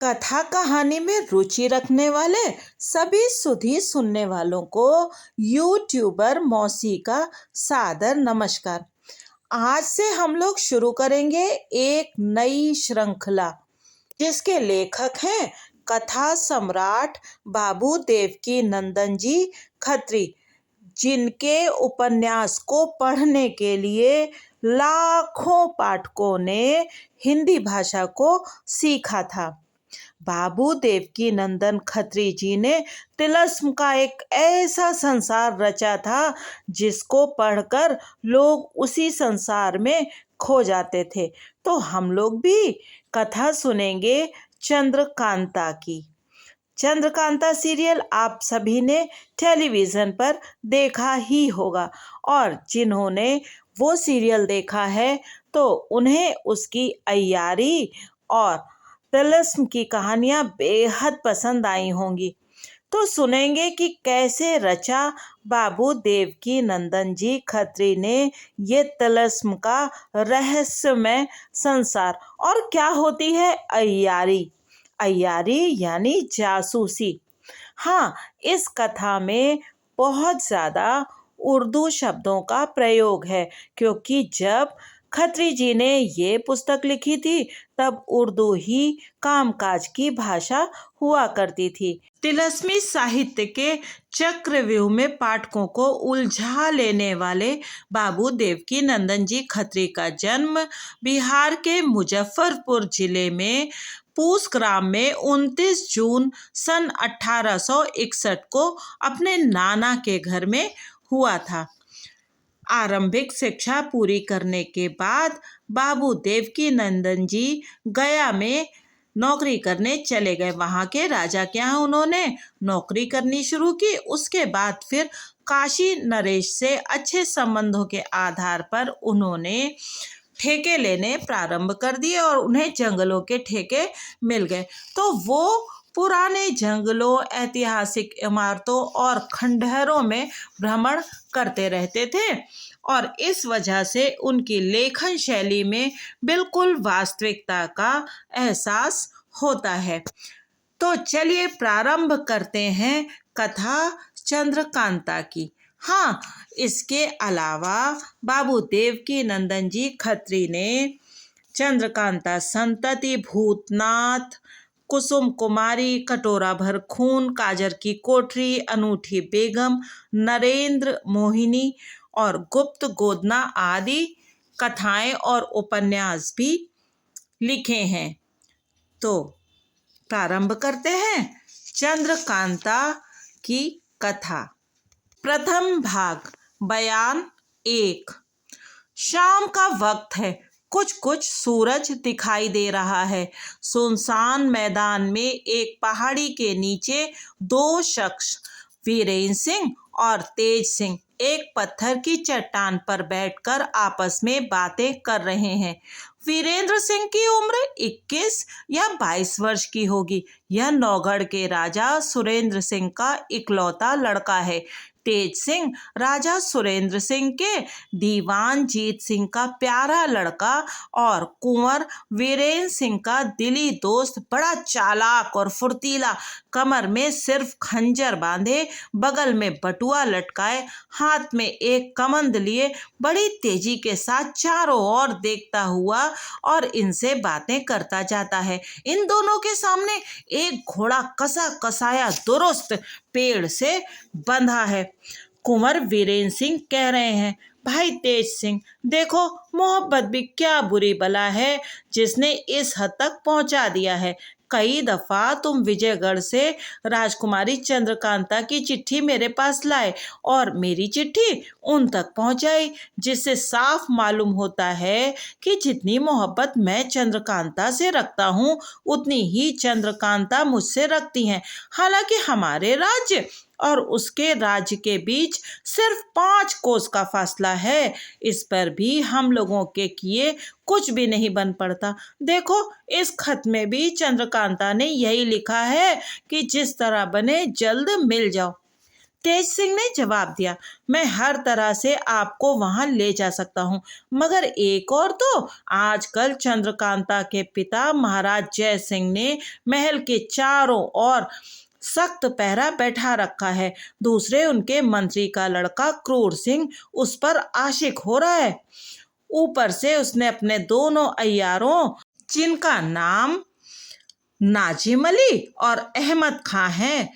कथा कहानी में रुचि रखने वाले सभी सुधी सुनने वालों को यूट्यूबर मौसी का सादर नमस्कार। आज से हम लोग शुरू करेंगे एक नई श्रृंखला जिसके लेखक हैं कथा सम्राट बाबू देवकी नंदन जी खत्री, जिनके उपन्यास को पढ़ने के लिए लाखों पाठकों ने हिंदी भाषा को सीखा था। बाबू देवकी नंदन खत्री जी ने तिलस्म का एक ऐसा संसार रचा था जिसको पढ़कर लोग उसी संसार में खो जाते थे। तो हम लोग भी कथा सुनेंगे चंद्रकांता की। चंद्रकांता सीरियल आप सभी ने टेलीविज़न पर देखा ही होगा, और जिन्होंने वो सीरियल देखा है तो उन्हें उसकी अय्यारी और तिलिस्म की कहानियाँ बेहद पसंद आई होंगी। तो सुनेंगे कि कैसे रचा बाबू देवकी नंदन जी खत्री ने ये तिलिस्म का रहस्यमय संसार, और क्या होती है अय्यारी। अय्यारी यानी जासूसी। हाँ, इस कथा में बहुत ज़्यादा उर्दू शब्दों का प्रयोग है, क्योंकि जब खत्री जी ने ये पुस्तक लिखी थी तब उर्दू ही कामकाज की भाषा हुआ करती थी। तिलस्मी साहित्य के चक्रव्यूह में पाठकों को उलझा लेने वाले बाबू देवकी नंदन जी खत्री का जन्म बिहार के मुजफ्फरपुर जिले में पूस ग्राम में 29 जून सन 1861 को अपने नाना के घर में हुआ था। आरंभिक शिक्षा पूरी करने के बाद बाबू देवकी नंदन जी गया में नौकरी करने चले गए। वहाँ के राजा के यहाँ उन्होंने नौकरी करनी शुरू की। उसके बाद फिर काशी नरेश से अच्छे संबंधों के आधार पर उन्होंने ठेके लेने प्रारंभ कर दिए और उन्हें जंगलों के ठेके मिल गए। तो वो पुराने जंगलों, ऐतिहासिक इमारतों और खंडहरों में भ्रमण करते रहते थे, और इस वजह से उनकी लेखन शैली में बिल्कुल वास्तविकता का एहसास होता है। तो चलिए प्रारंभ करते हैं कथा चंद्रकांता की। हाँ, इसके अलावा बाबू देवकी नंदन जी खत्री ने चंद्रकांता संतति, भूतनाथ, कुसुम कुमारी, कटोरा भर खून, काजर की कोठरी, अनूठी बेगम, नरेंद्र मोहिनी और गुप्त गोदना आदि कथाएं और उपन्यास भी लिखे हैं। तो प्रारंभ करते हैं चंद्रकांता की कथा। प्रथम भाग, बयान 1। शाम का वक्त है। कुछ कुछ सूरज दिखाई दे रहा है। सुनसान मैदान में एक पहाड़ी के नीचे दो शख्स, वीरेंद्र सिंह और तेज सिंह, एक पत्थर की चट्टान पर बैठकर आपस में बातें कर रहे हैं। वीरेंद्र सिंह की उम्र 21 या 22 वर्ष की होगी। यह नौगढ़ के राजा सुरेंद्र सिंह का इकलौता लड़का है। तेज सिंह राजा सुरेंद्र सिंह के दीवान जीत सिंह का प्यारा लड़का और कुंवर वीरेंद्र सिंह का दिली दोस्त, बड़ा चालाक और फुर्तीला, कमर में सिर्फ खंजर बांधे, बगल में बटुआ लटकाए, हाथ में एक कमंद लिए बड़ी तेजी के साथ चारों ओर देखता हुआ और इनसे बातें करता जाता है। इन दोनों के सामने एक घोड़ा कसा कसाया दुरुस्त पेड़ से बंधा है। कुंवर वीरेंद्र सिंह कह रहे हैं, भाई तेज सिंह, देखो मोहब्बत भी क्या बुरी बला है जिसने इस हद तक पहुंचा दिया है। कई दफ़ा तुम विजयगढ़ से राजकुमारी चंद्रकांता की चिट्ठी मेरे पास लाए और मेरी चिट्ठी उन तक पहुंचाई, जिससे साफ मालूम होता है कि जितनी मोहब्बत मैं चंद्रकांता से रखता हूँ उतनी ही चंद्रकांता मुझसे रखती हैं। हालांकि हमारे राज्य और उसके राज्य के बीच सिर्फ 5 कोस का फासला है। इस पर भी हम लोगों के किए कुछ भी नहीं बन पड़ता। देखो, इस खत में भी चंद्रकांता ने यही लिखा है कि जिस तरह बने जल्द मिल जाओ। तेज सिंह ने जवाब दिया, मैं हर तरह से आपको वहां ले जा सकता हूँ, मगर एक और तो आजकल चंद्रकांता के पिता महाराज जय सिंह ने महल के चारों ओर सख्त पहरा बैठा रखा है। दूसरे उनके मंत्री का लड़का क्रूर सिंह उस पर आशिक हो रहा है। ऊपर से उसने अपने दोनों अय्यारों, जिनका नाम नाजिम अली और अहमद खां है,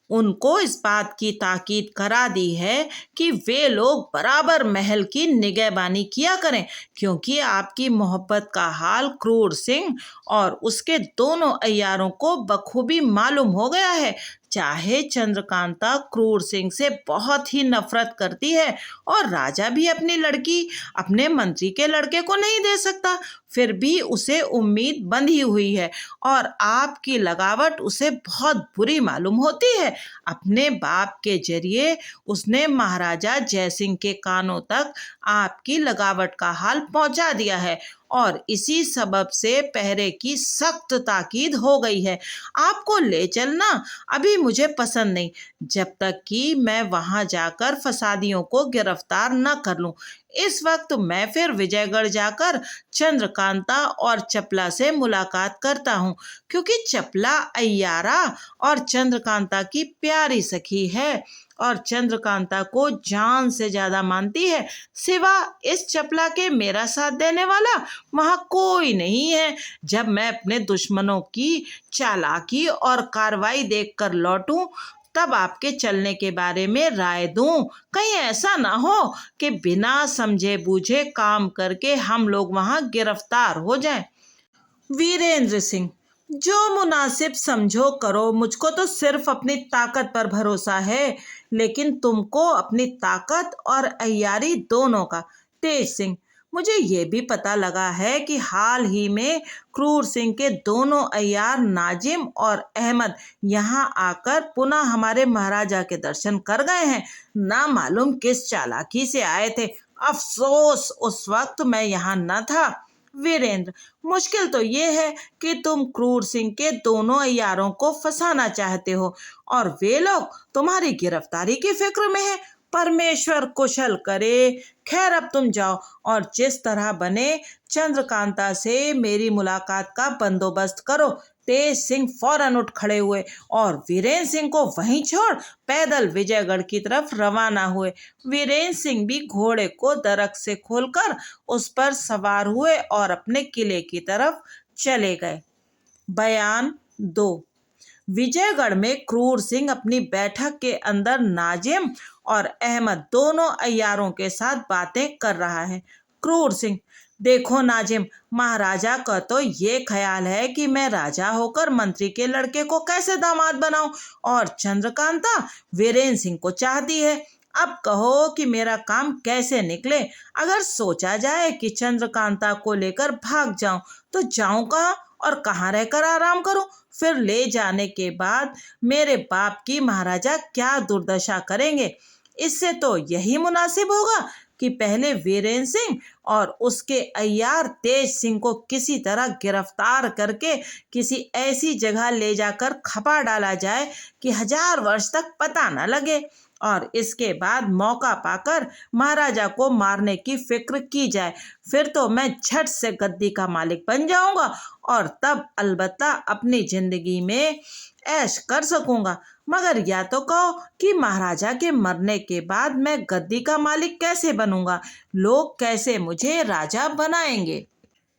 उनको इस बात की ताकीद करा दी है कि वे लोग बराबर महल की निगहबानी किया करें, क्योंकि आपकी मोहब्बत का हाल क्रूर सिंह और उसके दोनों अय्यारों को बखूबी मालूम हो गया है। चाहे चंद्रकांता क्रूर सिंह से बहुत ही नफरत करती है और राजा भी अपनी लड़की अपने मंत्री के लड़के को नहीं दे सकता, फिर भी उसे उम्मीद बंधी हुई है और आपकी लगावट उसे बहुत बुरी मालूम होती है। अपने बाप के जरिए उसने महाराजा जयसिंह के कानों तक आपकी लगावट का हाल पहुंचा दिया है और इसी सबब से पहरे की सख्त ताकीद हो गई है। आपको ले चलना अभी मुझे पसंद नहीं, जब तक कि मैं वहां जाकर फसादियों को गिरफ्तार न कर लूं। इस वक्त मैं फिर विजयगढ़ जाकर चंद्रकांता और चपला से मुलाकात करता हूँ, क्योंकि चपला अय्यारा और चंद्रकांता की प्यारी सखी है और चंद्रकांता को जान से ज्यादा मानती है। सिवा इस चपला के मेरा साथ देने वाला वहां कोई नहीं है। जब मैं अपने दुश्मनों की चालाकी और कार्रवाई देखकर लौटूं, तब आपके चलने के बारे में राय दूं। कहीं ऐसा ना हो कि बिना समझे बूझे काम करके हम लोग वहां गिरफ्तार हो जाएं। वीरेंद्र सिंह, जो मुनासिब समझो करो, मुझको तो सिर्फ अपनी ताकत पर भरोसा है, लेकिन तुमको अपनी ताकत और अय्यारी दोनों का। तेज सिंह, मुझे ये भी पता लगा है कि हाल ही में क्रूर सिंह के दोनों अय्यार नाजिम और अहमद यहाँ आकर पुनः हमारे महाराजा के दर्शन कर गए हैं। ना मालूम किस चालाकी से आए थे, अफसोस उस वक्त मैं यहाँ न था। वीरेंद्र, मुश्किल तो ये है कि तुम क्रूर सिंह के दोनों अय्यारों को फंसाना चाहते हो और वे लोग तुम्हारी गिरफ्तारी की फिक्र में है। परमेश्वर कुशल करे। खैर, अब तुम जाओ और जिस तरह बने चंद्रकांता से मेरी मुलाकात का बंदोबस्त करो। तेज सिंह फौरन उठ खड़े हुए और वीरेंद्र सिंह को वहीं छोड़ पैदल विजयगढ़ की तरफ रवाना हुए। वीरेंद्र सिंह भी घोड़े को दरक से खोलकर उस पर सवार हुए और अपने किले की तरफ चले गए। बयान 2। विजयगढ़ में क्रूर सिंह अपनी बैठक के अंदर नाजिम और अहमद दोनों अय्यारों के साथ बातें कर रहा है। क्रूर सिंह, देखो नाजिम, महाराजा का तो ये ख्याल है कि मैं राजा होकर मंत्री के लड़के को कैसे दामाद बनाऊं, और चंद्रकांता वीरेंद्र सिंह को चाहती है। अब कहो कि मेरा काम कैसे निकले। अगर सोचा जाए कि चंद्रकांता को लेकर भाग जाऊं, तो जाऊं कहाँ और कहाँ रहकर आराम करूं? फिर ले जाने के बाद मेरे बाप की महाराजा क्या दुर्दशा करेंगे। इससे तो यही मुनासिब होगा कि पहले वीरेंद्र सिंह और उसके अय्यार तेज सिंह को किसी तरह गिरफ्तार करके किसी ऐसी जगह ले जाकर खपा डाला जाए कि 1000 वर्ष तक पता न लगे, और इसके बाद मौका पाकर महाराजा को मारने की फिक्र की जाए। फिर तो मैं झट से गद्दी का मालिक बन जाऊंगा और तब अलबत्ता अपनी जिंदगी में ऐश कर सकूंगा। मगर या तो कहो कि महाराजा के मरने के बाद मैं गद्दी का मालिक कैसे बनूंगा? लोग कैसे मुझे राजा बनाएंगे?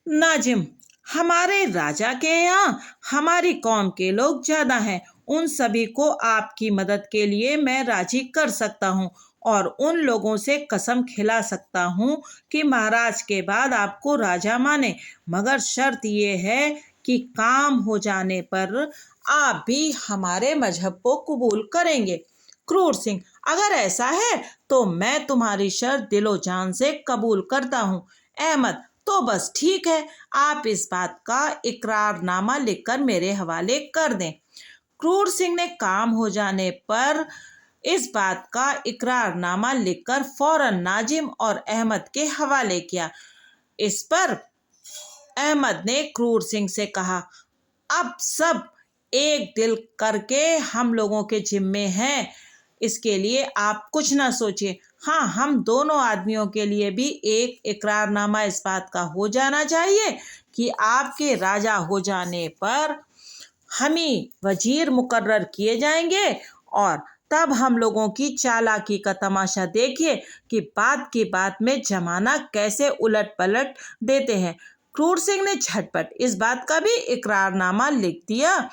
नाजिम, हमारे राजा के यहाँ हमारी कौम के लोग ज्यादा हैं। उन सभी को आपकी मदद के लिए मैं राजी कर सकता हूँ और उन लोगों से कसम खिला सकता हूँ कि महाराज के बाद आपको राजा माने, मगर शर्त ये है कि काम हो जाने पर आप भी हमारे मजहब को कबूल करेंगे। क्रूर सिंह, अगर ऐसा है तो मैं तुम्हारी शर्त दिलो जान से कबूल करता हूँ। अहमद, तो बस ठीक है, आप इस बात का इकरारनामा लिखकर मेरे हवाले कर दें। क्रूर सिंह ने काम हो जाने पर इस बात का इकरारनामा लिखकर फौरन नाजिम और अहमद के हवाले किया। इस पर अहमद ने क्रूर सिंह से कहा, अब सब एक दिल करके हम लोगों के जिम्मे हैं। इसके लिए आप कुछ ना सोचिए। हाँ, हम दोनों आदमियों के लिए भी एक इकरारनामा इस बात का हो जाना चाहिए कि आपके राजा हो जाने पर हम ही वजीर मुकर्रर किए जाएंगे, और तब हम लोगों की चालाकी का तमाशा देखिए कि बात की बात में जमाना कैसे उलट पलट देते हैं। क्रूर सिंह ने झटपट इस बात का भी इकरारनामा लिख दिया,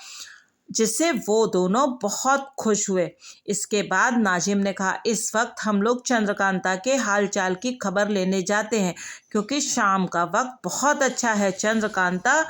जिससे वो दोनों बहुत खुश हुए। इसके बाद नाजिम ने कहा, इस वक्त हम लोग चंद्रकांता के हालचाल की खबर लेने जाते हैं, क्योंकि शाम का वक्त बहुत अच्छा है। चंद्रकांता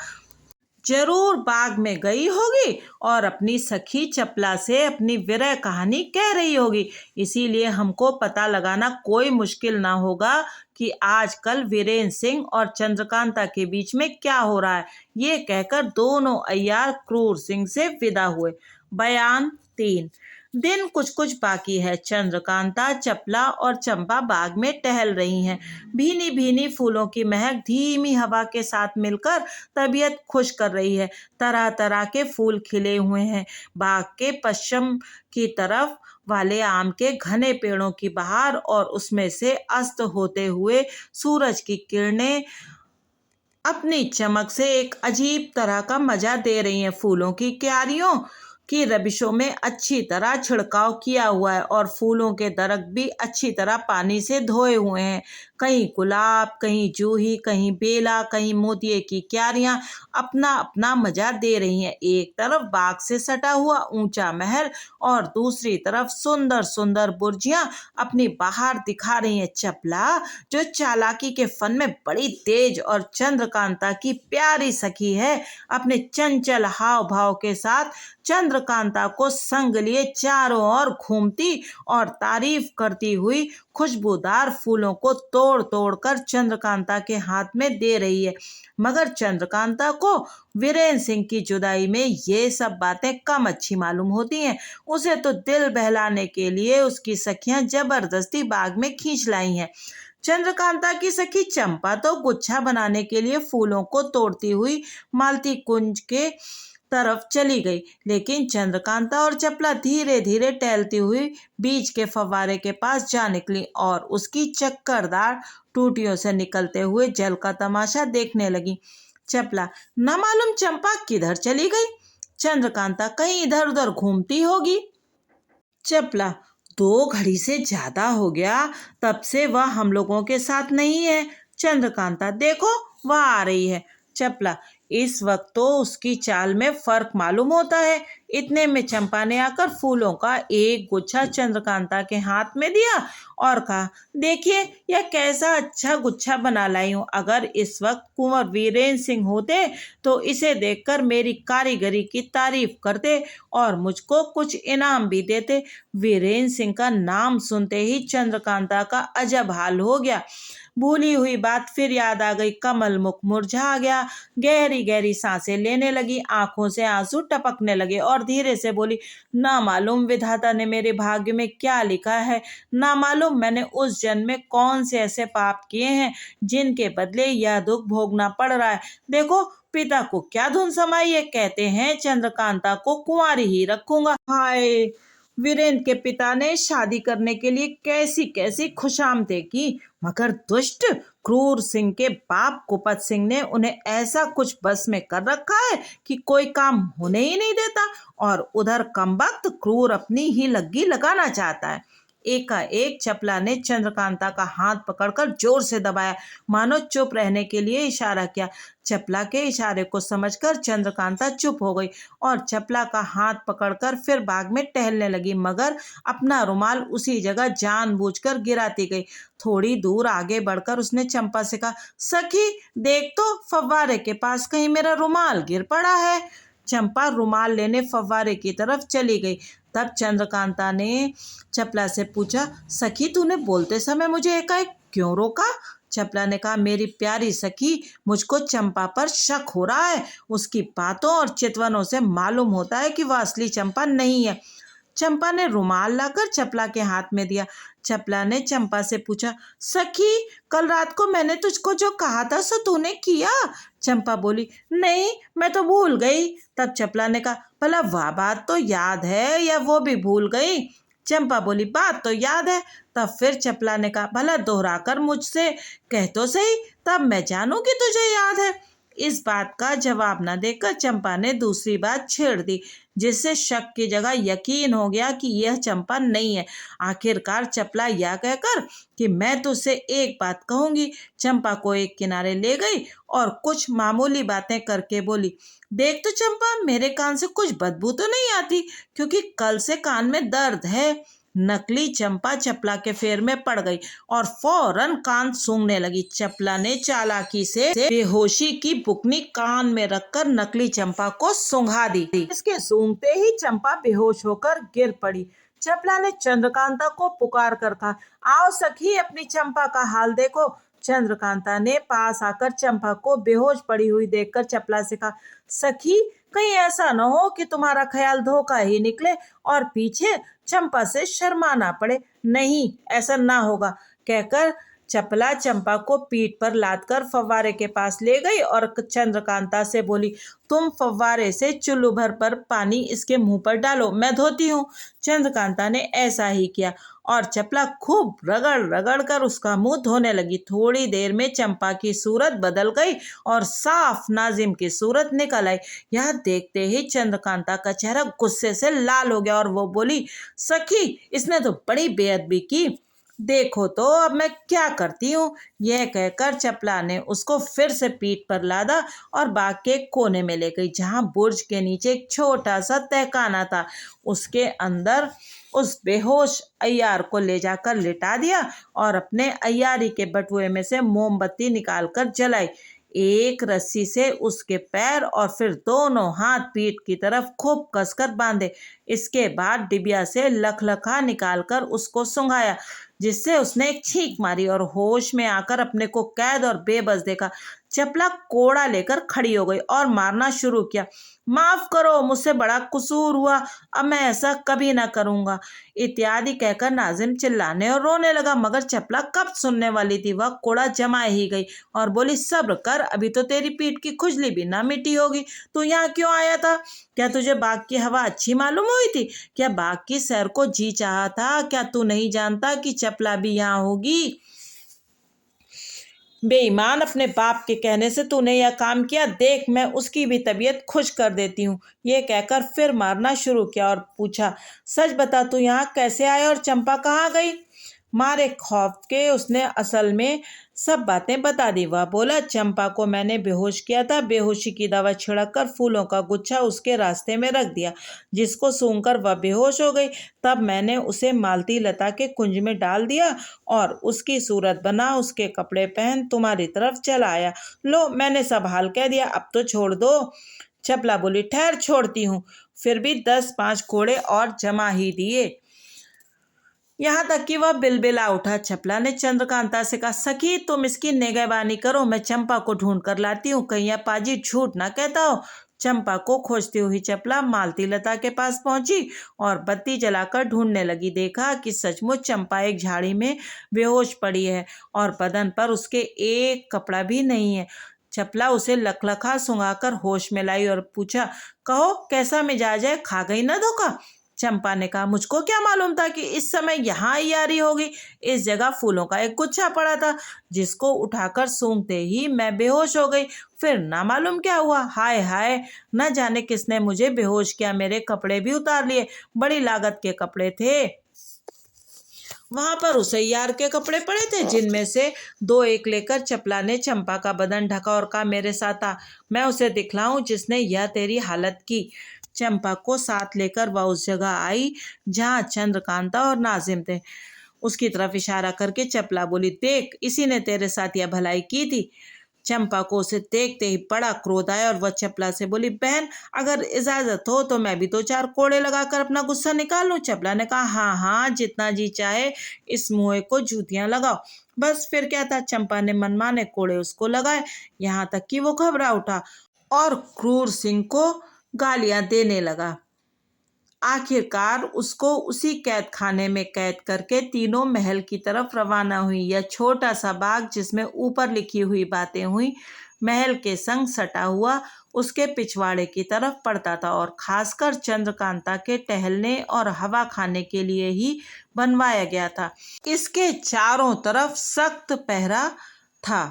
जरूर बाग में गई होगी और अपनी सखी चपला से अपनी विरह कहानी कह रही होगी, इसीलिए हमको पता लगाना कोई मुश्किल ना होगा कि आजकल वीरेंद्र सिंह और चंद्रकांता के बीच में क्या हो रहा है। ये कहकर दोनों अय्यार क्रूर सिंह से विदा हुए। बयान 3। दिन कुछ कुछ बाकी है। चंद्रकांता, चपला और चंपा बाग में टहल रही हैं। भीनी भीनी फूलों की महक धीमी हवा के साथ मिलकर तबीयत खुश कर रही है। तरह तरह के फूल खिले हुए हैं। बाग के पश्चिम की तरफ वाले आम के घने पेड़ों की बहार और उसमें से अस्त होते हुए सूरज की किरणें अपनी चमक से एक अजीब तरह का मजा दे रही हैं। फूलों की क्यारियों की रबिशों में अच्छी तरह छिड़काव किया हुआ है और फूलों के दरख्त भी अच्छी तरह पानी से धोए हुए हैं। कहीं गुलाब, कहीं जूही, कहीं बेला, कहीं मोतिये की क्यारियां अपना अपना मजा दे रही हैं। एक तरफ बाग से सटा हुआ ऊंचा महल और दूसरी तरफ सुंदर सुंदर बुर्जियां अपनी बहार दिखा रही हैं। चपला, जो चालाकी के फन में बड़ी तेज और चंद्रकांता की प्यारी सखी है, अपने चंचल हाव भाव के साथ चंद्रकांता को संग लिए चारों ओर घूमती और तारीफ करती हुई खुशबूदार फूलों को तोड़ तोड़ कर चंद्रकांता के हाथ में दे रही है। मगर चंद्रकांता को वीरेंद्र सिंह की जुदाई में ये सब बातें कम अच्छी मालूम होती हैं। उसे तो दिल बहलाने के लिए उसकी सखियां जबरदस्ती बाग में खींच लाई हैं। चंद्रकांता की सखी चंपा तो गुच्छा बनाने के लिए फूलों को तोड़ती हुई मालती कुंज के तरफ चली गई, लेकिन चंद्रकांता और चपला धीरे धीरे टहलती हुई बीच के फव्वारे के पास जा निकली और उसकी चक्करदार टूटियों से निकलते हुए जल का तमाशा देखने लगी। चपला, न मालूम चंपा किधर चली गई। चंद्रकांता, कहीं इधर उधर घूमती होगी। चपला, 2 घड़ी से ज्यादा हो गया, तब से वह हम लोगों के साथ नहीं है। चंद्रकांता, देखो वह आ रही है। चपला, इस वक्त तो उसकी चाल में फर्क मालूम होता है। इतने में चंपा ने आकर फूलों का एक गुच्छा चंद्रकांता के हाथ में दिया और कहा, देखिए यह कैसा अच्छा गुच्छा बना लाई हूँ। अगर इस वक्त कुंवर वीरेंद्र सिंह होते तो इसे देखकर मेरी कारीगरी की तारीफ करते और मुझको कुछ इनाम भी देते। वीरेंद्र सिंह का नाम सुनते ही चंद्रकांता का अजब हाल हो गया। भूली हुई बात फिर याद आ गई। कमल मुख मुरझा गया। गहरी गहरी सांसें लेने लगी, आंखों से आंसू टपकने लगे और धीरे से बोली, ना मालूम विधाता ने मेरे भाग्य में क्या लिखा है। ना मालूम मैंने उस जन्म में कौन से ऐसे पाप किए हैं जिनके बदले यह दुख भोगना पड़ रहा है। देखो पिता को क्या धुन समाई है, कहते हैं चंद्रकांता को कुंवारी ही रखूंगा। हाय, वीरेंद्र के पिता ने शादी करने के लिए कैसी कैसी खुशामदें की, मगर दुष्ट क्रूर सिंह के बाप कुपत सिंह ने उन्हें ऐसा कुछ बस में कर रखा है कि कोई काम होने ही नहीं देता। और उधर कमबख्त क्रूर अपनी ही लग्गी लगाना चाहता है। एकाएक चपला ने चंद्रकांता का हाथ पकड़कर जोर से दबाया, मानो चुप रहने के लिए इशारा किया। चपला के इशारे को समझकर चंद्रकांता चुप हो गई और चपला का हाथ पकड़कर फिर बाग में टहलने लगी, मगर अपना रुमाल उसी जगह जानबूझकर गिराती गई। थोड़ी दूर आगे बढ़कर उसने चंपा से कहा, सखी देख तो फव्वारे के पास कहीं मेरा रुमाल गिर पड़ा है। चंपा रुमाल लेने फव्वारे की तरफ चली गई। तब चंद्रकांता ने चपला से पूछा, सखी तूने बोलते समय मुझे एकाएक क्यों रोका। चपला ने कहा, मेरी प्यारी सखी, मुझको चंपा पर शक हो रहा है। उसकी बातों और चितवनों से मालूम होता है कि वह असली चंपा नहीं है। चंपा ने रुमाल लाकर चपला के हाथ में दिया। चपला ने चंपा से पूछा, सखी कल रात को मैंने तुझको जो कहा था सो तूने किया। चंपा बोली, नहीं मैं तो भूल गई। तब चपला ने कहा, भला वह बात तो याद है या वो भी भूल गई। चंपा बोली, बात तो याद है। तब फिर चपला ने कहा, भला दोहराकर मुझसे कह तो सही, तब मैं जानूं कि तुझे याद है। इस बात का जवाब न देकर चंपा ने दूसरी बात छेड़ दी, जिससे शक की जगह यकीन हो गया कि यह चंपा नहीं है। आखिरकार चपला यह कहकर कि मैं तुझसे एक बात कहूंगी, चंपा को एक किनारे ले गई और कुछ मामूली बातें करके बोली, देख तो चंपा, मेरे कान से कुछ बदबू तो नहीं आती, क्योंकि कल से कान में दर्द है। नकली चंपा चपला के फेर में पड़ गई और फौरन कान सूंघने लगी। चपला ने चालाकी से बेहोशी की बुकनी कान में रखकर नकली चंपा को सूंघा दी। इसके सूंघते ही चंपा बेहोश होकर गिर पड़ी। चपला ने चंद्रकांता को पुकार कर कहा, आओ सखी, अपनी चंपा का हाल देखो। चंद्रकांता ने पास आकर चंपा को बेहोश पड़ी हुई देखकर चपला से कहा, सखी, कहीं ऐसा न हो कि तुम्हारा ख्याल धोखा ही निकले और पीछे चंपा से शर्मा ना पड़े। नहीं, ऐसा ना होगा, कहकर चपला चंपा को पीठ पर लादकर फव्वारे के पास ले गई और चंद्रकांता से बोली, तुम फव्वारे से चुल्लू भर पर पानी इसके मुंह पर डालो, मैं धोती हूँ। चंद्रकांता ने ऐसा ही किया और चपला खूब रगड़ रगड़ कर उसका मुंह धोने लगी। थोड़ी देर में चंपा की सूरत बदल गई और साफ नाजिम की सूरत निकल आई। यह देखते ही चंद्रकांता का चेहरा गुस्से से लाल हो गया और वो बोली, सखी, इसने तो बड़ी बेअदबी की, देखो तो अब मैं क्या करती हूँ। यह कहकर चपला ने उसको फिर से पीठ पर लादा और बाग के कोने में ले गई, जहाँ बुर्ज के नीचे एक छोटा सा तहखाना था। उसके अंदर उस बेहोश अय्यार को ले जाकर लिटा दिया और अपने अय्यारी के बटुए में से मोमबत्ती निकालकर जलाई। एक रस्सी से उसके पैर और फिर दोनों हाथ पीठ की तरफ खूब कसकर बांधे। इसके बाद डिबिया से लखलखा निकालकर उसको सुंघाया, जिससे उसने एक छींक मारी और होश में आकर अपने को कैद और बेबस देखा। चपला कोड़ा लेकर खड़ी हो गई और मारना शुरू किया, माफ करो, मुझसे बड़ा कसूर हुआ, अब मैं ऐसा कभी ना करूंगा, इत्यादि कहकर नाजिम चिल्लाने और रोने लगा। मगर चपला कब सुनने वाली थी, वह कोड़ा जमाए ही गई और बोली, सब्र कर, अभी तो तेरी पीठ की खुजली भी ना मिटी होगी। तू यहाँ क्यों आया था? क्या तुझे बाग की हवा अच्छी मालूम हुई थी? क्या बाग की सैर को जी चाहा था? क्या तू नहीं जानता कि चपला भी यहाँ होगी? बेईमान, अपने बाप के कहने से तूने यह काम किया, देख मैं उसकी भी तबीयत खुश कर देती हूँ। ये कहकर फिर मारना शुरू किया और पूछा, सच बता, तू यहाँ कैसे आया और चंपा कहाँ गई? मारे खौफ के उसने असल में सब बातें बता दी। वह बोला, चंपा को मैंने बेहोश किया था, बेहोशी की दवा छिड़क कर फूलों का गुच्छा उसके रास्ते में रख दिया, जिसको सूंघकर वह बेहोश हो गई। तब मैंने उसे मालती लता के कुंज में डाल दिया और उसकी सूरत बना उसके कपड़े पहन तुम्हारी तरफ चला आया। लो, मैंने सब हाल कह दिया, अब तो छोड़ दो। चपला बोली, ठहर, छोड़ती हूँ। फिर भी 10-5 कोड़े और जमा ही दिए, यहाँ तक कि वह बिलबिला उठा। चपला ने चंद्रकांता से कहा, सखी, तुम इसकी निगहबानी करो, मैं चंपा को ढूंढ कर लाती हूँ, कहीं यह पाजी झूठ ना कहता हो। चंपा को खोजती हुई चपला मालती लता के पास पहुंची और बत्ती जलाकर ढूंढने लगी। देखा कि सचमुच चंपा एक झाड़ी में बेहोश पड़ी है और बदन पर उसके एक कपड़ा भी नहीं है। चपला उसे लखलखा सुंघाकर होश में लाई और पूछा, कहो, कैसा मिजाज है, खा गई ना धोखा? चंपा ने कहा, मुझको क्या मालूम था कि इस समय यहाँ अय्यारी होगी। इस जगह फूलों का एक गुच्छा पड़ा था, जिसको उठाकर सूंघते ही मैं बेहोश हो गई। फिर ना मालूम क्या हुआ, हाय हाय, न जाने किसने मुझे बेहोश किया, मेरे कपड़े भी उतार लिए, बड़ी लागत के कपड़े थे। वहां पर उस अय्यार के कपड़े पड़े थे, जिनमें से 2 एक लेकर चपला ने चंपा का बदन ढका और कहा, मेरे साथ आ, मैं उसे दिखलाऊं जिसने यह तेरी हालत की। चंपा को साथ लेकर वह उस जगह आई जहाँ चंद्रकांता और नाजिम थे। उसकी तरफ इशारा करके चपला बोली, देख, इसी ने तेरे साथ यह भलाई की थी। चंपा को उसे देखते ही बड़ा क्रोध आया और वह चपला से बोली, बहन, अगर इजाजत हो तो मैं भी 2-4 कोड़े लगाकर अपना गुस्सा निकाल लूं। चपला ने कहा, हाँ हाँ, जितना जी चाहे, इस मुँह को जूतियां लगाओ। बस फिर क्या था, चंपा ने मनमाने कोड़े उसको लगाए, यहाँ तक कि वो घबरा उठा और क्रूर सिंह को गालियां देने लगा। आखिरकार उसको उसी कैद खाने में कैद करके तीनों महल की तरफ रवाना हुई। यह छोटा सा बाग, जिसमें ऊपर लिखी हुई बातें हुई, महल के संग सटा हुआ उसके पिछवाड़े की तरफ पड़ता था और खासकर चंद्रकांता के टहलने और हवा खाने के लिए ही बनवाया गया था। इसके चारों तरफ सख्त पहरा था।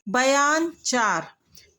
बयान 4।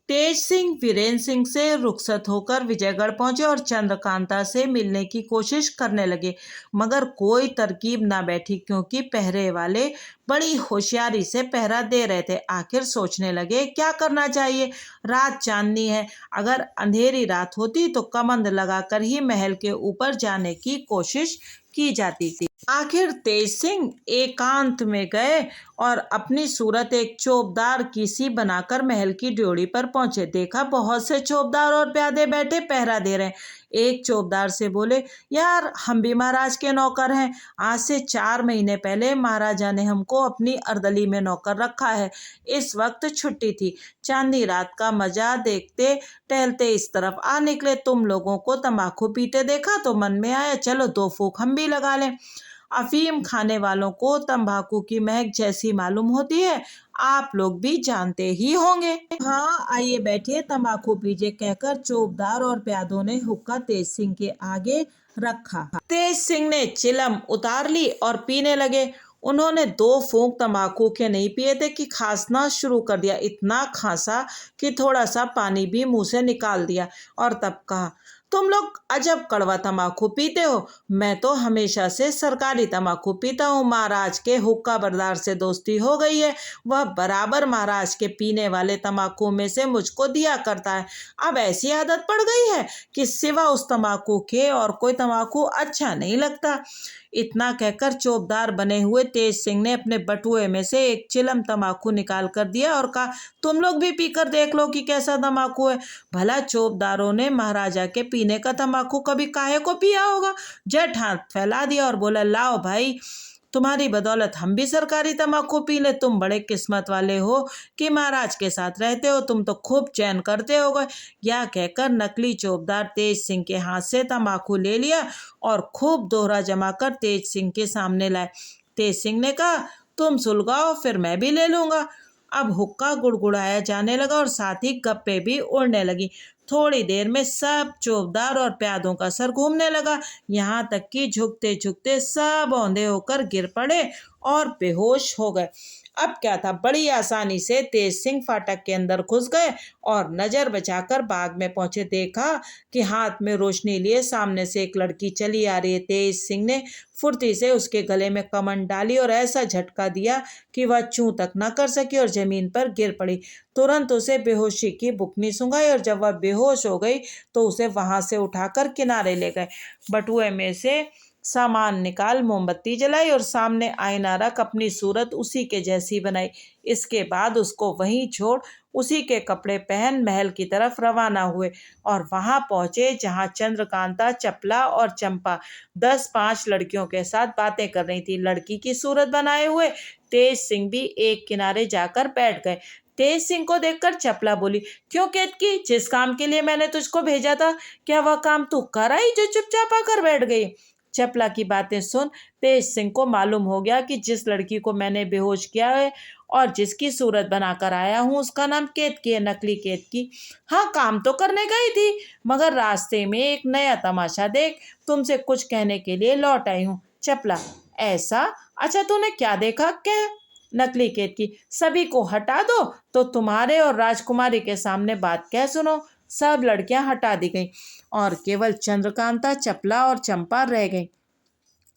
तेज सिंह वीरेंद्र सिंह से रुखसत होकर विजयगढ़ पहुंचे और चंद्रकांता से मिलने की कोशिश करने लगे, मगर कोई तरकीब ना बैठी क्योंकि पहरे वाले बड़ी होशियारी से पहरा दे रहे थे। आखिर सोचने लगे क्या करना चाहिए। रात चांदनी है, अगर अंधेरी रात होती तो कमंद लगाकर ही महल के ऊपर जाने की कोशिश की जाती थी। आखिर तेज सिंह एकांत में गए और अपनी सूरत एक चौबदार की सी बनाकर महल की ड्योढ़ी पर पहुंचे। देखा बहुत से चौबदार और प्यादे बैठे पहरा दे रहे हैं। एक चौबदार से बोले, यार हम भी महाराज के नौकर हैं। आज से 4 महीने पहले महाराजा ने हमको अपनी अर्दली में नौकर रखा है। इस वक्त छुट्टी थी, चांदनी रात का मजा देखते टहलते इस तरफ आ निकले। तुम लोगों को तंबाकू पीते देखा तो मन में आया चलो 2 फूंक हम भी लगा लें। अफीम खाने वालों को तंबाकू की महक जैसी मालूम होती है, आप लोग भी जानते ही होंगे। हाँ आइए बैठिए, तंबाकू पीजिए, कहकर चौबदार और प्यादों ने हुक्का तेज सिंह के आगे रखा। तेज सिंह ने चिलम उतार ली और पीने लगे। उन्होंने 2 फूंक तंबाकू के नहीं पिए थे कि खांसना शुरू कर दिया। इतना खांसा कि थोड़ा सा पानी भी मुंह से निकाल दिया और तब कहा, तुम लोग अजब कड़वा तंबाकू पीते हो। मैं तो हमेशा से सरकारी तंबाकू पीता हूँ। महाराज के हुक्का बरदार से दोस्ती हो गई है, वह बराबर महाराज के पीने वाले तंबाकू में से मुझको दिया करता है। अब ऐसी आदत पड़ गई है कि सिवा उस तंबाकू के और कोई तंबाकू अच्छा नहीं लगता। इतना कहकर चौबदार बने हुए तेज सिंह ने अपने बटुए में से एक चिलम तंबाकू निकाल कर दिया और कहा, तुम लोग भी पीकर देख लो कि कैसा तंबाकू है। भला चौबदारों ने महाराजा के पीने का तंबाकू कभी काहे को पिया होगा। झट हाथ फैला दिया और बोला, लाओ भाई, तुम्हारी बदौलत हम भी सरकारी तंबाकू पी ले। तुम बड़े किस्मत वाले हो कि महाराज के साथ रहते हो, तुम तो खूब चैन करते होगे। यह कहकर नकली चौबदार तेज सिंह के हाथ से तंबाकू ले लिया और खूब दोहरा जमाकर तेज सिंह के सामने लाए। तेज सिंह ने कहा, तुम सुलगाओ फिर मैं भी ले लूंगा। अब हुक्का गुड़गुड़ाया जाने लगा और साथ ही गप्पे भी उड़ने लगी। थोड़ी देर में सब चौबदार और प्यादों का सर घूमने लगा, यहाँ तक कि झुकते झुकते सब औंधे होकर गिर पड़े और बेहोश हो गए। अब क्या था, बड़ी आसानी से तेज सिंह फाटक के अंदर घुस गए और नजर बचाकर बाग में पहुंचे। देखा कि हाथ में रोशनी लिए सामने से एक लड़की चली आ रही है। तेज सिंह ने फुर्ती से उसके गले में कमंड डाली और ऐसा झटका दिया कि वह चूं तक न कर सकी और जमीन पर गिर पड़ी। तुरंत उसे बेहोशी की बुकनी सूंघाई और जब वह बेहोश हो गई तो उसे वहां से उठाकर किनारे ले गए। बटुए में से सामान निकाल मोमबत्ती जलाई और सामने आईना रख अपनी सूरत उसी के जैसी बनाई। इसके बाद उसको वहीं छोड़ उसी के कपड़े पहन महल की तरफ रवाना हुए और वहां पहुंचे जहां चंद्रकांता, चपला और चंपा 10-5 लड़कियों के साथ बातें कर रही थी। लड़की की सूरत बनाए हुए तेज सिंह भी एक किनारे जाकर बैठ गए। तेज सिंह को देखकर चपला बोली, क्यों केतकी, जिस काम के लिए मैंने तुझको भेजा था क्या वह काम तू कर आई जो चुपचाप आकर बैठ गई। चपला की बातें सुन तेज सिंह को मालूम हो गया कि जिस लड़की को मैंने बेहोश किया है और जिसकी सूरत बनाकर आया हूँ उसका नाम केतकी है, नकली केतकी। हाँ काम तो करने गई थी, मगर रास्ते में एक नया तमाशा देख तुमसे कुछ कहने के लिए लौट आई हूँ। चपला, ऐसा, अच्छा तूने क्या देखा। क्या। नकली केतकी, सभी को हटा दो तो तुम्हारे और राजकुमारी के सामने बात कह सुनो। सब लड़कियां हटा दी गईं और केवल चंद्रकांता, चपला और चंपा रह गई।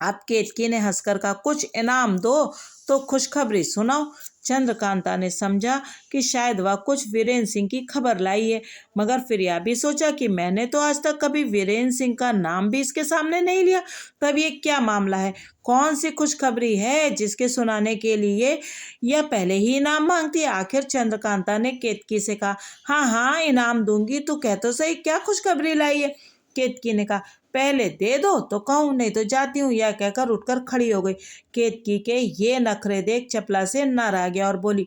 अब केतकी ने हंसकर कहा, कुछ इनाम दो तो खुशखबरी सुनाओ। चंद्रकांता ने समझा कि शायद वह कुछ वीरेंद्र सिंह की खबर लाई है, मगर फिर यह भी सोचा कि मैंने तो आज तक कभी वीरेंद्र सिंह का नाम भी इसके सामने नहीं लिया। तब ये क्या मामला है, कौन सी खुशखबरी है जिसके सुनाने के लिए यह पहले ही इनाम मांगती है। आखिर चंद्रकांता ने केतकी से कहा, हाँ हाँ इनाम दूंगी, तू कह तो सही क्या खुशखबरी लाई है। केतकी ने कहा, पहले दे दो तो कहूँ, नहीं तो जाती हूँ। यह कहकर उठकर खड़ी हो गई। केतकी के ये नखरे देख चपला से न रह गया और बोली,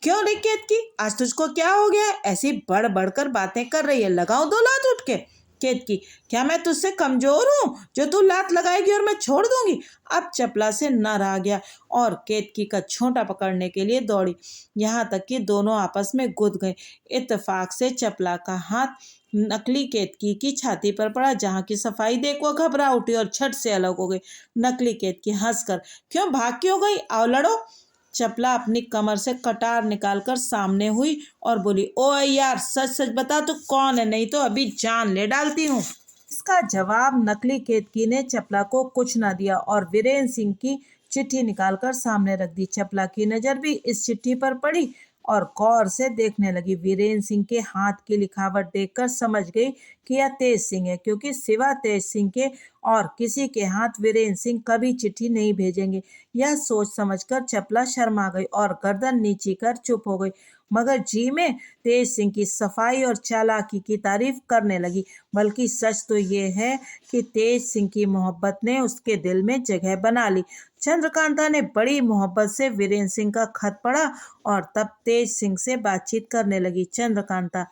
क्यों रे केतकी, आज तुझको क्या हो गया, ऐसी बढ़ बढ़कर बातें कर रही है, लगाओ 2 लात उठ के। केतकी, क्या मैं तुझसे कमजोर हूँ जो तू लात लगाएगी और मैं छोड़ दूंगी। अब चपला से न रहा गया और केतकी का छोटा पकड़ने के लिए दौड़ी। यहाँ तक कि दोनों आपस में गुद गए। इत्तेफाक से चपला का हाथ नकली केतकी की छाती पर पड़ा, जहाँ की सफाई देख वो घबरा उठी और छट से अलग हो गई। नकली केतकी हंसकर, क्यों भाग क्यों गई, आओ लड़ो। चपला अपनी कमर से कटार निकालकर सामने हुई और बोली, ओ यार सच सच बता तू कौन है, नहीं तो अभी जान ले डालती हूँ। इसका जवाब नकली केतकी ने चपला को कुछ न दिया और वीरेंद्र सिंह की चिट्ठी निकालकर सामने रख दी। चपला की नजर भी इस चिट्ठी पर पड़ी और गौर से देखने लगी। वीरेंद्र सिंह के हाथ की लिखावट देखकर समझ गई कि यह तेज सिंह है, क्योंकि सिवा तेज सिंह के और किसी के हाथ वीरेंद्र सिंह कभी चिट्ठी नहीं भेजेंगे। यह सोच समझकर चपला शर्मा गई और गर्दन नीची कर चुप हो गई, मगर जी में तेज सिंह की सफाई और चालाकी की तारीफ करने लगी। बल्कि सच तो ये है कि तेज सिंह की मोहब्बत ने उसके दिल में जगह बना ली। चंद्रकांता ने बड़ी मोहब्बत से वीरेंद्र सिंह का खत पढ़ा और तब तेज सिंह से बातचीत करने लगी। चंद्रकांता,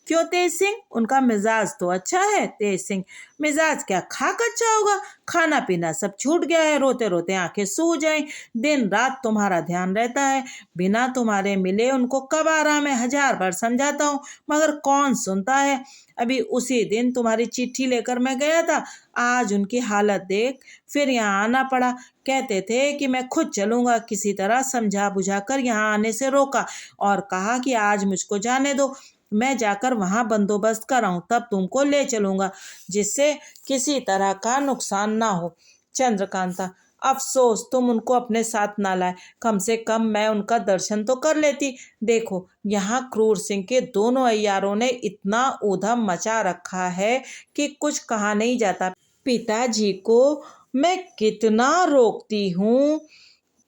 क्यों तेज सिंह, उनका मिजाज तो अच्छा है। तेज सिंह, मिजाज क्या, खाक अच्छा होगा, खाना पीना सब छूट गया है, रोते रोते आंखें सूज जाएं, दिन रात तुम्हारा ध्यान रहता है, बिना तुम्हारे मिले उनको कब आराम है, 1000 बार समझाता हूँ मगर कौन सुनता है। अभी उसी दिन तुम्हारी चिट्ठी लेकर मैं गया था, आज उनकी हालत देख फिर यहाँ आना पड़ा। कहते थे कि मैं खुद चलूंगा, किसी तरह समझा बुझा कर यहाँ आने से रोका और कहा कि आज मुझको जाने दो, मैं जाकर वहां बंदोबस्त कराऊं, तब तुमको ले चलूंगा जिससे किसी तरह का नुकसान ना हो। चंद्रकांता, अफसोस तुम उनको अपने साथ ना लाए, कम से कम मैं उनका दर्शन तो कर लेती। देखो यहाँ क्रूर सिंह के दोनों अय्यारों ने इतना ऊधम मचा रखा है कि कुछ कहा नहीं जाता। पिताजी को मैं कितना रोकती हूँ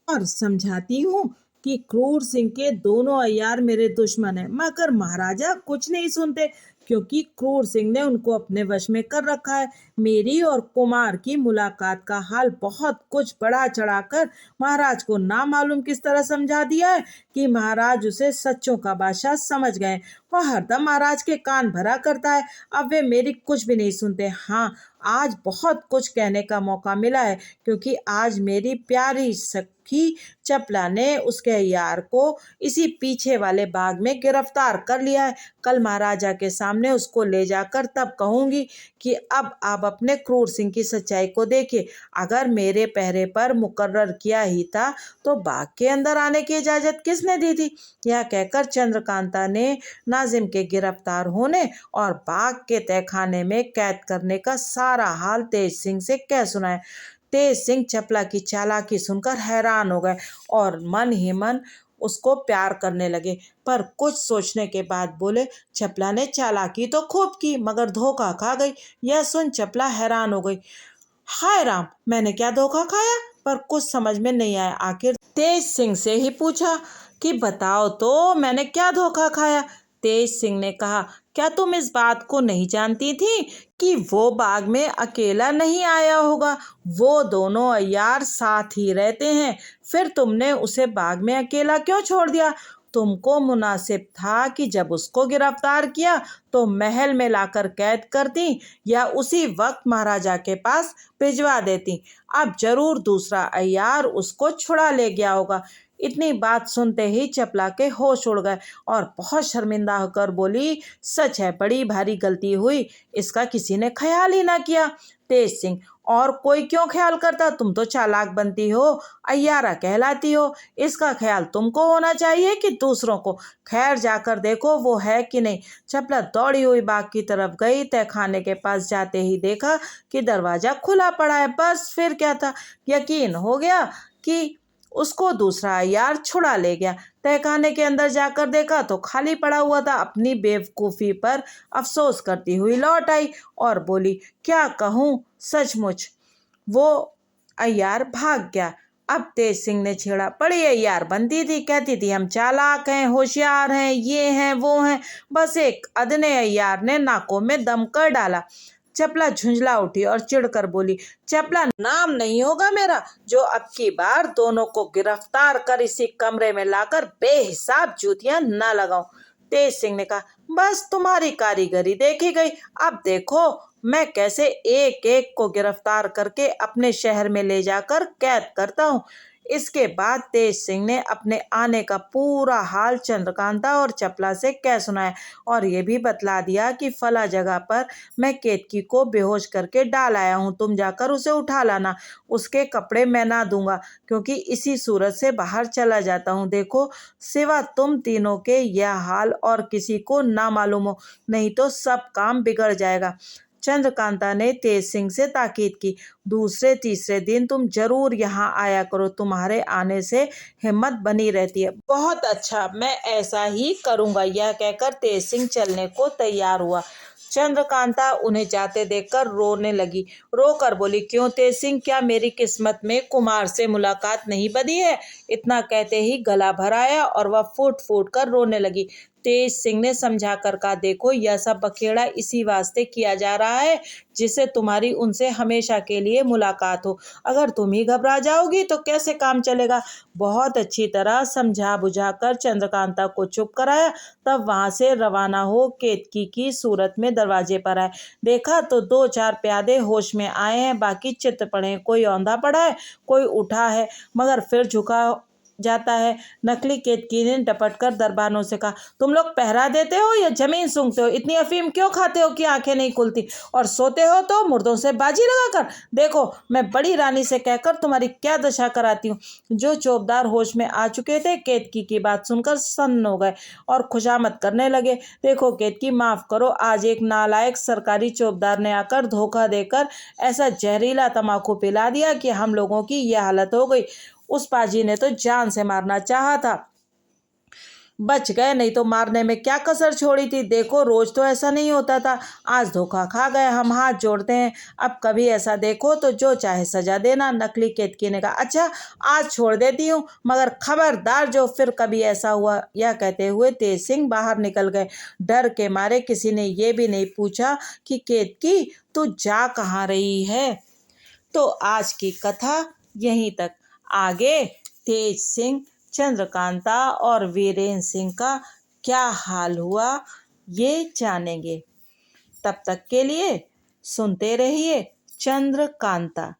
और समझाती हूँ कि क्रूर सिंह के दोनों अय्यार मेरे दुश्मन हैं, मगर महाराजा कुछ नहीं सुनते, क्योंकि क्रूर सिंह ने उनको अपने वश में कर रखा है। मेरी और कुमार की मुलाकात का हाल बहुत कुछ बढ़ा चढ़ाकर महाराज को ना मालूम किस तरह समझा दिया है कि महाराज उसे सच्चों का बादशाह समझ गए। वह हरदम महाराज के कान भरा करता है, अब वे मेरी कुछ भी नहीं सुनते। हाँ, आज बहुत कुछ कहने का मौका मिला है, क्योंकि आज मेरी प्यारी सखी चपला ने उसके यार को इसी पीछे वाले बाग में गिरफ्तार कर लिया है। कल महाराजा के सामने उसको ले जाकर तब कहूंगी कि अब आप अपने क्रूर सिंह की सच्चाई को देखिए। अगर मेरे पहरे पर मुकर्रर किया ही था तो बाग के अंदर आने की इजाजत किसने दी थी। यह कहकर चंद्रकांता ने नाजिम के गिरफ्तार होने और बाग के तहखाने में कैद करने का सारा हाल तेज सिंह से कह सुनाया। तेज सिंह चपला की चालाकी सुनकर हैरान हो गए और मन ही मन उसको प्यार करने लगे, पर कुछ सोचने के बाद बोले, चपला ने चालाकी तो खूब की मगर धोखा खा गई। यह सुन चपला हैरान हो गई, हाय राम, मैंने क्या धोखा खाया, पर कुछ समझ में नहीं आया। आखिर तेज सिंह से ही पूछा कि बताओ तो मैंने क्या धोखा खाया। तेज सिंह ने कहा, क्या तुम इस बात को नहीं जानती थी कि वो बाग में अकेला नहीं आया होगा, वो दोनों अय्यार साथ ही रहते हैं, फिर तुमने उसे बाग में अकेला क्यों छोड़ दिया। तुमको मुनासिब था कि जब उसको गिरफ्तार किया तो महल में लाकर कैद करती या उसी वक्त महाराजा के पास भिजवा देती, अब जरूर दूसरा अय्यार उसको छुड़ा ले गया होगा। इतनी बात सुनते ही चपला के होश उड़ गए और बहुत शर्मिंदा होकर बोली, सच है बड़ी भारी गलती हुई, इसका किसी ने ख्याल ही ना किया। तेज सिंह, और कोई क्यों ख्याल करता, तुम तो चालाक बनती हो, अय्यारा कहलाती हो, इसका ख्याल तुमको होना चाहिए कि दूसरों को। खैर जाकर देखो वो है कि नहीं। चपला दौड़ी हुई बाग की तरफ गई, तहखाने के पास जाते ही देखा कि दरवाजा खुला पड़ा है। बस फिर क्या था, यकीन हो गया कि उसको दूसरा यार छुड़ा ले गया। तहखाने के अंदर जाकर देखा तो खाली पड़ा हुआ था। अपनी बेवकूफ़ी पर अफसोस करती हुई लौट आई और बोली, क्या कहूँ, सचमुच वो अय्यार भाग गया। अब तेज सिंह ने छेड़ा, बड़ी अय्यार बनती थी, कहती थी हम चालाक हैं, होशियार हैं, ये हैं वो हैं, बस एक अदने अय्यार ने नाकों में दम कर डाला। चपला झुंझला उठी और चिढ़कर बोली, चपला नाम नहीं होगा मेरा जो अब की बार दोनों को गिरफ्तार कर इसी कमरे में लाकर बेहिसाब जूतियां न लगाऊं। तेज सिंह ने कहा, बस तुम्हारी कारीगरी देखी गई। अब देखो मैं कैसे एक एक को गिरफ्तार करके अपने शहर में ले जाकर कैद करता हूँ। इसके बाद तेज सिंह ने अपने आने का पूरा हाल चंद्रकांता और चपला से कह सुनाया और ये भी बतला दिया कि फला जगह पर मैं केतकी को बेहोश करके डाल आया हूँ, तुम जाकर उसे उठा लाना। उसके कपड़े मैं ना दूंगा क्योंकि इसी सूरत से बाहर चला जाता हूँ। देखो सिवा तुम तीनों के यह हाल और किसी को ना मालूम हो, नहीं तो सब काम बिगड़ जाएगा। चंद्रकांता ने तेज सिंह से ताकीद की, दूसरे तीसरे दिन तुम जरूर यहाँ आया करो, तुम्हारे आने से हिम्मत बनी रहती है। बहुत अच्छा, मैं ऐसा ही करूंगा। यह कहकर तेज सिंह चलने को तैयार हुआ। चंद्रकांता उन्हें जाते देखकर रोने लगी। रोकर बोली, क्यों तेज सिंह, क्या मेरी किस्मत में कुमार से मुलाकात नहीं बनी है? इतना कहते ही गला भर आया और वह फूट फूट कर रोने लगी। तेज सिंह ने समझा कर कहा, देखो यह सब बखेड़ा इसी वास्ते किया जा रहा है जिससे तुम्हारी उनसे हमेशा के लिए मुलाकात हो। अगर तुम ही घबरा जाओगी तो कैसे काम चलेगा? बहुत अच्छी तरह समझा बुझाकर चंद्रकांता को चुप कराया। तब वहां से रवाना हो केतकी की सूरत में दरवाजे पर आए। देखा तो दो चार प्यादे होश में आए हैं, बाकी चित्त पड़े हैं। कोई औंधा पड़ा है, कोई उठा है मगर फिर झुका जाता है। नकली केतकी ने डपट कर दरबानों से कहा, तुम लोग पहरा देते हो या जमीन सूंघते हो? इतनी अफीम क्यों खाते हो कि आंखें नहीं खुलती? और सोते हो तो मुर्दों से बाजी लगाकर? देखो मैं बड़ी रानी से कहकर तुम्हारी क्या दशा कराती हूँ। जो चौबदार होश में आ चुके थे केतकी की बात सुनकर सन्न हो गए और खुशामद करने लगे। देखो केतकी, माफ करो, आज एक नालायक सरकारी चौबदार ने आकर धोखा देकर ऐसा जहरीला तम्बाकू पिला दिया कि हम लोगों की यह हालत हो गई। उस पाजी ने तो जान से मारना चाहा था, बच गए, नहीं तो मारने में क्या कसर छोड़ी थी। देखो रोज तो ऐसा नहीं होता था, आज धोखा खा गए, हम हाथ जोड़ते हैं। अब कभी ऐसा देखो तो जो चाहे सजा देना। नकली केतकी ने कहा, अच्छा आज छोड़ देती हूँ मगर खबरदार जो फिर कभी ऐसा हुआ। यह कहते हुए तेज सिंह बाहर निकल गए। डर के मारे किसी ने ये भी नहीं पूछा कि केतकी तू जा कहाँ रही है। तो आज की कथा यहीं तक। आगे तेज सिंह, चंद्रकांता और वीरेंद्र सिंह का क्या हाल हुआ ये जानेंगे। तब तक के लिए सुनते रहिए चंद्रकांता।